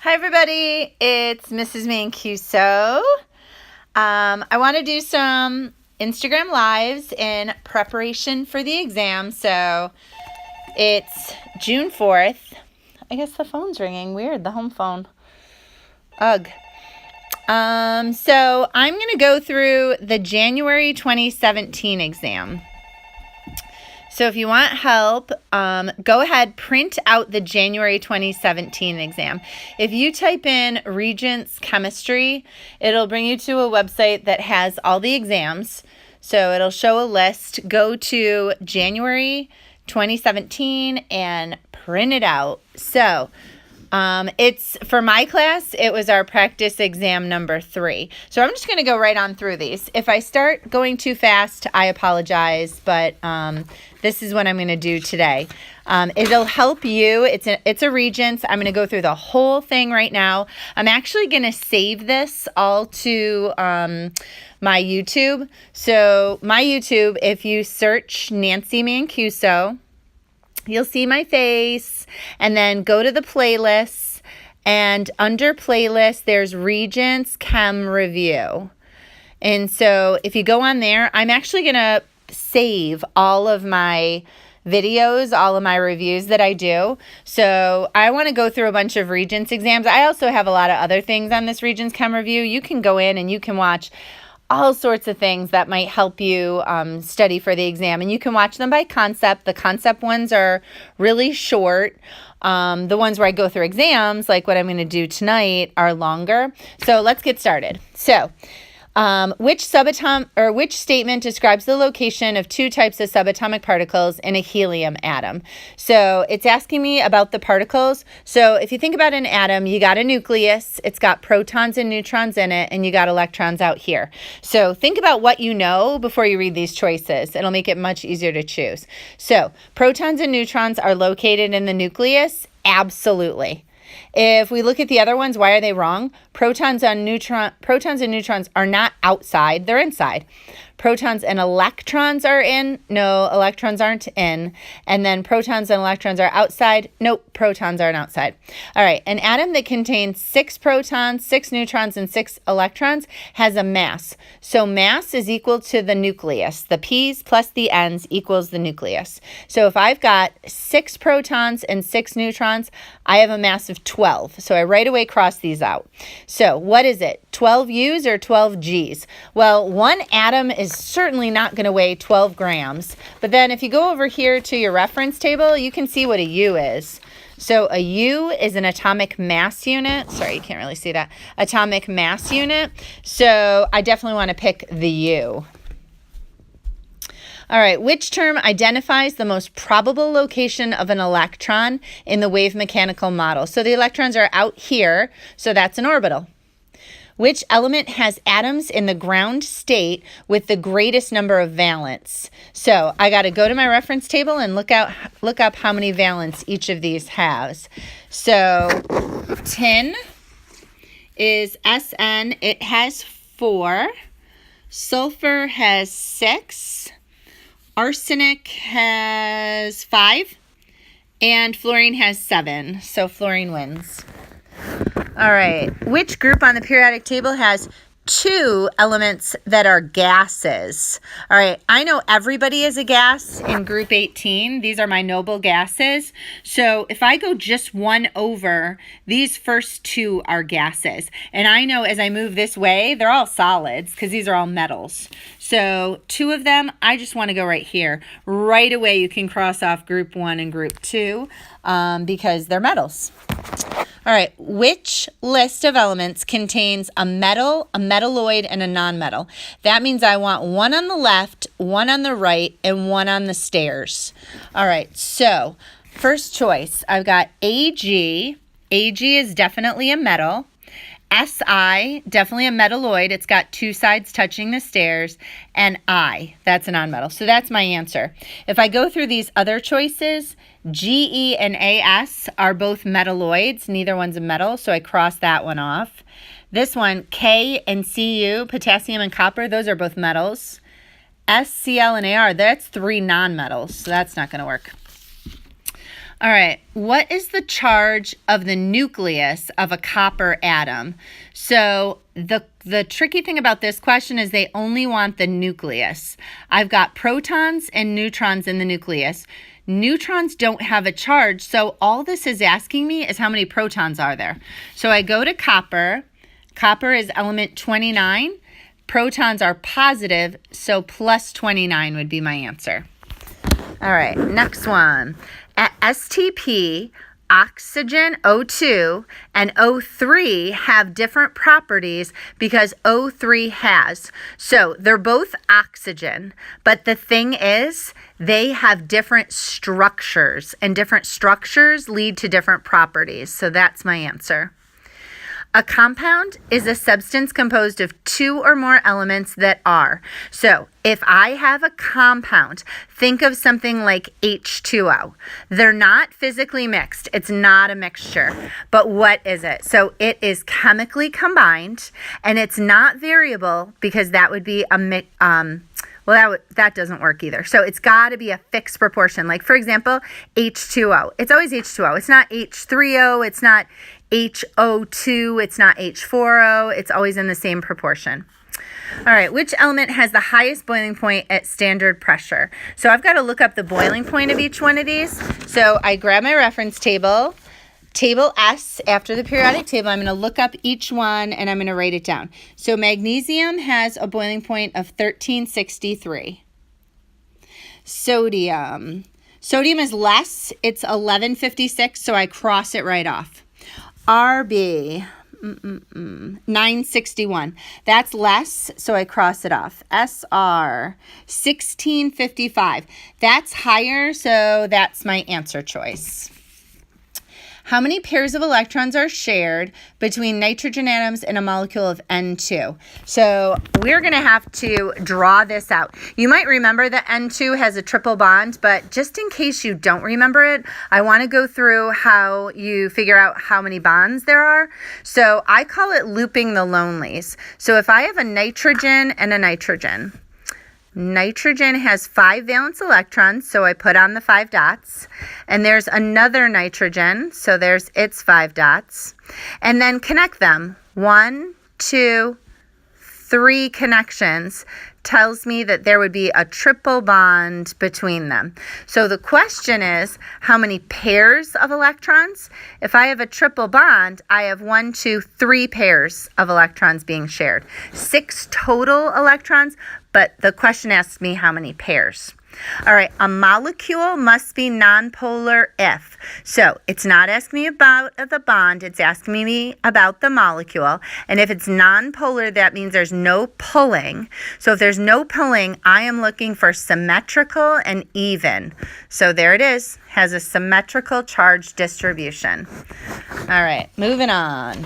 Hi everybody, it's Mrs. Mancuso. I want to do some Instagram lives in preparation for the exam. So it's June 4th. I guess the phone's ringing. Weird, the home phone. Ugh. So I'm going to go through the January 2017 exam. So if you want help, go ahead, print out the January 2017 exam. If you type in Regents Chemistry, it'll bring you to a website that has all the exams. So it'll show a list. Go to January 2017 and print it out. So it's for my class, it was our practice exam number 3. So I'm just going to go right on through these. If I start going too fast, I apologize, but this is what I'm going to do today. It'll help you. It's a Regents. I'm going to go through the whole thing right now. I'm actually going to save this all to my YouTube. So my YouTube, if you search Nancy Mancuso, you'll see my face, and then go to the playlists, and under playlist, there's Regents Chem Review. And so if you go on there, I'm actually going to save all of my videos, all of my reviews that I do. So I want to go through a bunch of Regents exams. I also have a lot of other things on this Regents Chem Review. You can go in and you can watch all sorts of things that might help you study for the exam. And you can watch them by concept. The concept ones are really short. The ones where I go through exams, like what I'm going to do tonight, are longer. So let's get started. So which statement describes the location of 2 types of subatomic particles in a helium atom? So it's asking me about the particles. So if you think about an atom, you got a nucleus, it's got protons and neutrons in it, and you got electrons out here. So think about what you know before you read these choices. It'll make it much easier to choose. So protons and neutrons are located in the nucleus? Absolutely. If we look at the other ones, why are they wrong? Protons and neutrons are not outside, they're inside. Protons and electrons are in. No, electrons aren't in. And then protons and electrons are outside. Nope, protons aren't outside. All right, an atom that contains 6 protons, 6 neutrons, and 6 electrons has a mass. So mass is equal to the nucleus. The P's plus the N's equals the nucleus. So if I've got 6 protons and 6 neutrons, I have a mass of 12. So I right away cross these out. So what is it? 12 U's or 12 G's? Well, one atom is certainly not going to weigh 12 grams. But then if you go over here to your reference table, you can see what a U is. So a U is an atomic mass unit. Sorry, you can't really see that. Atomic mass unit. So I definitely want to pick the U. All right, which term identifies the most probable location of an electron in the wave mechanical model? So the electrons are out here, so that's an orbital. Which element has atoms in the ground state with the greatest number of valence? So I got to go to my reference table and look up how many valence each of these has. So tin is SN. It has 4. Sulfur has 6. Arsenic has 5. And fluorine has 7. So fluorine wins. All right, which group on the periodic table has 2 elements that are gases? All right, I know everybody is a gas in group 18. These are my noble gases. So if I go just 1 over, these first 2 are gases. And I know as I move this way, they're all solids because these are all metals. So 2 of them, I just want to go right here. Right away, you can cross off group 1 and group 2 because they're metals. All right, which list of elements contains a metal, a metalloid, and a nonmetal? That means I want 1 on the left, 1 on the right, and 1 on the stairs. All right, so first choice, I've got AG. AG is definitely a metal. SI, definitely a metalloid. It's got 2 sides touching the stairs. And I, that's a nonmetal. So that's my answer. If I go through these other choices, GE and AS are both metalloids. Neither one's a metal, so I cross that one off. This one, K and Cu, potassium and copper, those are both metals. SCl and AR, that's 3 nonmetals, so that's not going to work. All right, what is the charge of the nucleus of a copper atom? So the tricky thing about this question is they only want the nucleus. I've got protons and neutrons in the nucleus. Neutrons don't have a charge, so all this is asking me is how many protons are there. So I go to copper. Copper is element 29. Protons are positive, so plus 29 would be my answer. All right, next one. At STP, oxygen O2 and O3 have different properties because O3 has. So they're both oxygen, but the thing is they have different structures, and different structures lead to different properties. So that's my answer. A compound is a substance composed of two or more elements that are. So if I have a compound, think of something like H2O. They're not physically mixed. It's not a mixture. But what is it? So it is chemically combined, and it's not variable because that would be that doesn't work either. So it's got to be a fixed proportion. Like, for example, H2O. It's always H2O. It's not H3O. It's not HO2. It's not H4O. It's always in the same proportion. All right, which element has the highest boiling point at standard pressure? So I've got to look up the boiling point of each one of these. So I grab my reference table. Table S, after the periodic table, I'm going to look up each one and I'm going to write it down. So magnesium has a boiling point of 1363. Sodium is less. It's 1156, so I cross it right off. RB, 961. That's less, so I cross it off. SR, 1655. That's higher, so that's my answer choice. How many pairs of electrons are shared between nitrogen atoms in a molecule of N2? So we're going to have to draw this out. You might remember that N2 has a triple bond, but just in case you don't remember it, I want to go through how you figure out how many bonds there are. So I call it looping the lonelies. So if I have a nitrogen and a nitrogen, nitrogen has 5 valence electrons, so I put on the 5 dots. And there's another nitrogen, so there's its 5 dots. And then connect them. 1, 2, 3 connections tells me that there would be a triple bond between them. So the question is, how many pairs of electrons? If I have a triple bond, I have 1, 2, 3 pairs of electrons being shared. 6 total electrons, but the question asks me how many pairs. All right, a molecule must be nonpolar if. So it's not asking me about the bond, it's asking me about the molecule. And if it's nonpolar, that means there's no pulling. So if there's no pulling, I am looking for symmetrical and even. So there it is, has a symmetrical charge distribution. All right, moving on.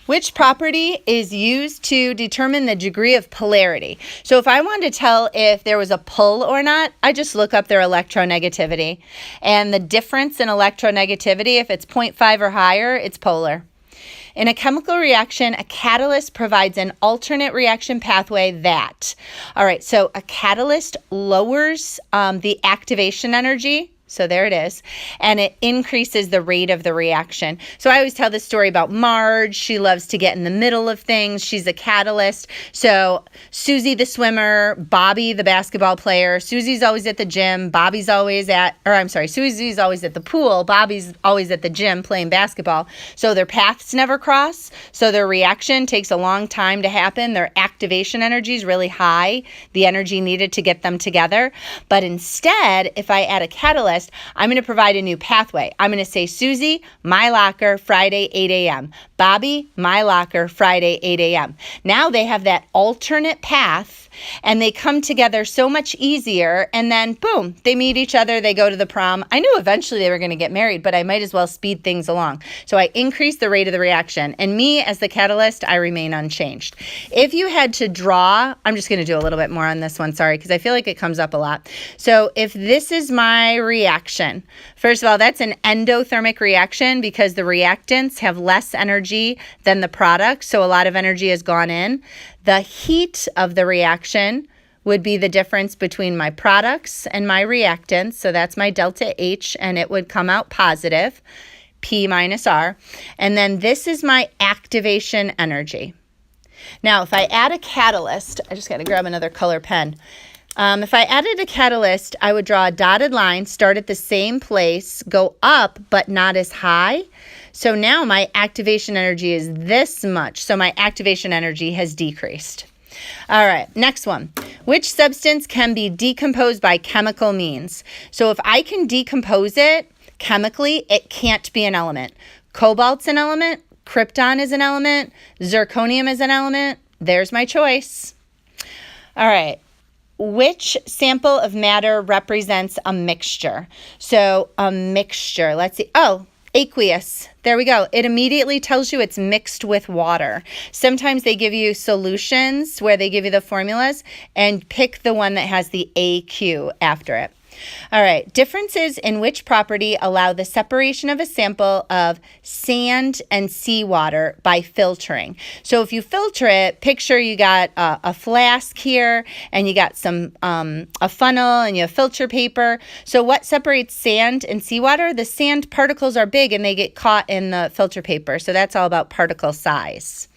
Which property is used to determine the degree of polarity? So if I wanted to tell if there was a pull or not, I just look up their electronegativity. And the difference in electronegativity, if it's 0.5 or higher, it's polar. In a chemical reaction, a catalyst provides an alternate reaction pathway that. All right, so a catalyst lowers the activation energy. So there it is. And it increases the rate of the reaction. So I always tell this story about Marge. She loves to get in the middle of things. She's a catalyst. So Susie the swimmer, Bobby the basketball player. Susie's always at the gym. Susie's always at the pool. Bobby's always at the gym playing basketball. So their paths never cross. So their reaction takes a long time to happen. Their activation energy is really high, the energy needed to get them together. But instead, if I add a catalyst, I'm going to provide a new pathway. I'm going to say, Susie, my locker, Friday, 8 a.m. Bobby, my locker, Friday, 8 a.m. Now they have that alternate path, and they come together so much easier, and then, boom, they meet each other, they go to the prom. I knew eventually they were going to get married, but I might as well speed things along. So I increase the rate of the reaction, and me, as the catalyst, I remain unchanged. If you had to draw, I'm just going to do a little bit more on this one, sorry, because I feel like it comes up a lot. So if this is my reaction, first of all, that's an endothermic reaction because the reactants have less energy than the product, so a lot of energy has gone in. The heat of the reaction would be the difference between my products and my reactants. So that's my delta H, and it would come out positive, P minus R. And then this is my activation energy. Now, if I add a catalyst, I just got to grab another color pen. If I added a catalyst, I would draw a dotted line, start at the same place, go up, but not as high. So now my activation energy is this much. So my activation energy has decreased. All right, next one. Which substance can be decomposed by chemical means? So if I can decompose it chemically, it can't be an element. Cobalt's an element. Krypton is an element. Zirconium is an element. There's my choice. All right. Which sample of matter represents a mixture? So a mixture, let's see. Oh, aqueous. There we go. It immediately tells you it's mixed with water. Sometimes they give you solutions where they give you the formulas, and pick the one that has the AQ after it. All right, differences in which property allow the separation of a sample of sand and seawater by filtering. So if you filter it, picture you got a flask here, and you got some a funnel, and you have filter paper. So what separates sand and seawater? The sand particles are big, and they get caught in the filter paper. So that's all about particle size.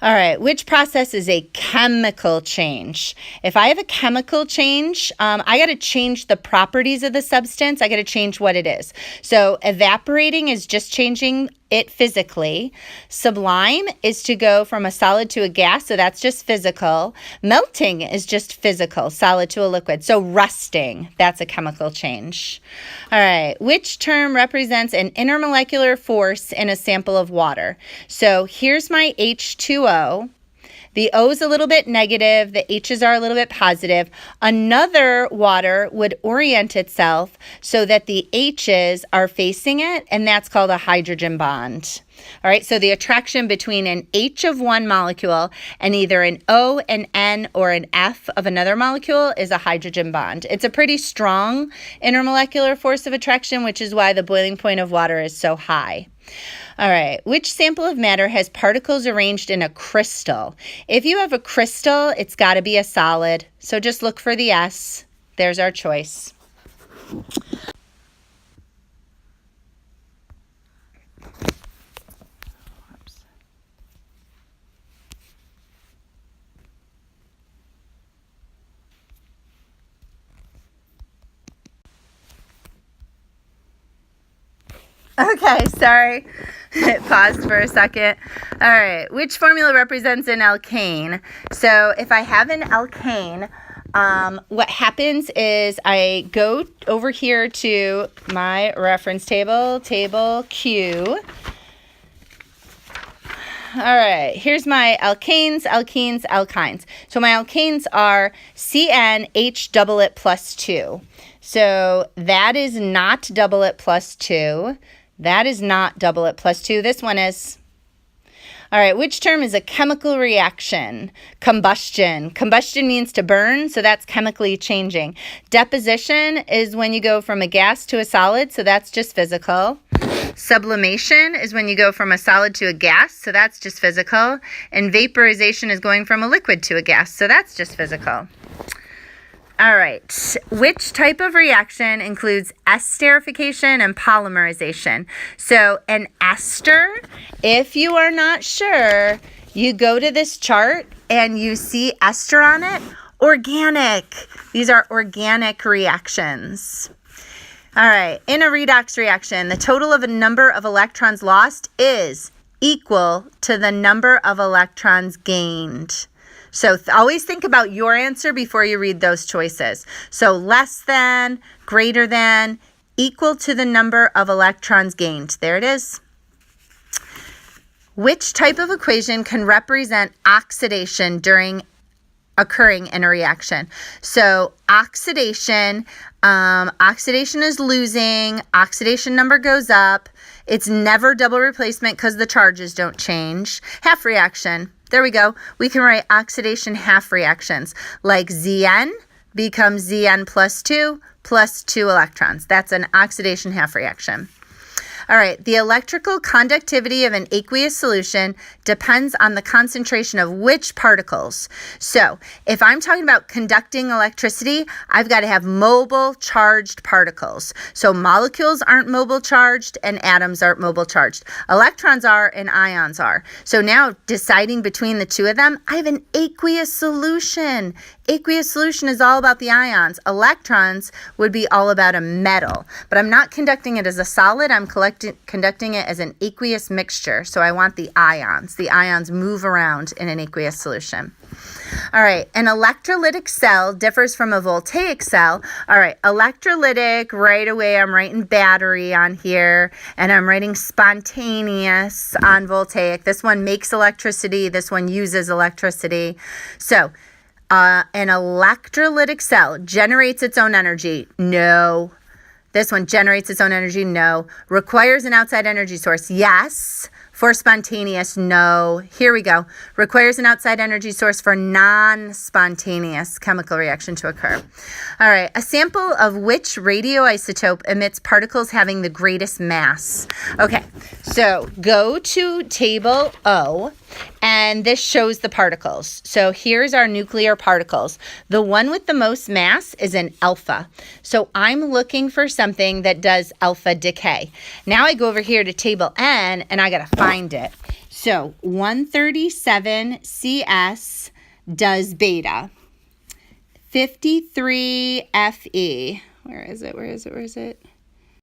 All right, which process is a chemical change? If I have a chemical change, I got to change the properties of the substance. I got to change what it is. So evaporating is just changing it physically. Sublime is to go from a solid to a gas, so that's just physical. Melting is just physical, solid to a liquid. So rusting, that's a chemical change. All right, which term represents an intermolecular force in a sample of water? So here's my H2O. The O is a little bit negative. The H's are a little bit positive. Another water would orient itself so that the H's are facing it, and that's called a hydrogen bond. All right, so the attraction between an H of one molecule and either an O, an N, or an F of another molecule is a hydrogen bond. It's a pretty strong intermolecular force of attraction, which is why the boiling point of water is so high. All right, which sample of matter has particles arranged in a crystal? If you have a crystal, it's got to be a solid. So just look for the S. There's our choice. Okay, sorry. It paused for a second. All right, which formula represents an alkane? So if I have an alkane, what happens is I go over here to my reference table, table Q. All right, here's my alkanes, alkenes, alkynes. So my alkanes are CnH doublet plus 2. So that is not doublet plus 2. That is not doublet plus 2. This one is. All right, which term is a chemical reaction? Combustion. Combustion means to burn, so that's chemically changing. Deposition is when you go from a gas to a solid, so that's just physical. Sublimation is when you go from a solid to a gas, so that's just physical. And vaporization is going from a liquid to a gas, so that's just physical. All right, which type of reaction includes esterification and polymerization? So an ester, if you are not sure, you go to this chart and you see ester on it. Organic. These are organic reactions. All right, in a redox reaction, the total of a number of electrons lost is equal to the number of electrons gained. So always think about your answer before you read those choices. So less than, greater than, equal to the number of electrons gained. There it is. Which type of equation can represent oxidation occurring in a reaction? So oxidation is losing, oxidation number goes up. It's never double replacement because the charges don't change. Half reaction. There we go. We can write oxidation half reactions like Zn becomes Zn plus 2 electrons. That's an oxidation half reaction. All right, the electrical conductivity of an aqueous solution depends on the concentration of which particles. So if I'm talking about conducting electricity, I've got to have mobile charged particles. So molecules aren't mobile charged and atoms aren't mobile charged. Electrons are and ions are. So now deciding between the two of them, I have an aqueous solution. Aqueous solution is all about the ions. Electrons would be all about a metal, but I'm not conducting it as a solid. I'm conducting it as an aqueous mixture. So I want the ions. The ions move around in an aqueous solution. All right, an electrolytic cell differs from a voltaic cell. All right, electrolytic, right away I'm writing battery on here, and I'm writing spontaneous on voltaic. This one makes electricity, this one uses electricity. So, an electrolytic cell generates its own energy. No. This one generates its own energy. No. Requires an outside energy source. Yes. For spontaneous, no. Here we go. Requires an outside energy source for non-spontaneous chemical reaction to occur. All right. A sample of which radioisotope emits particles having the greatest mass? Okay. So go to table O, and this shows the particles. So here's our nuclear particles. The one with the most mass is an alpha. So I'm looking for something that does alpha decay. Now I go over here to table N, and I got to find it. So 137 CS does beta. 53 Fe. Where is it?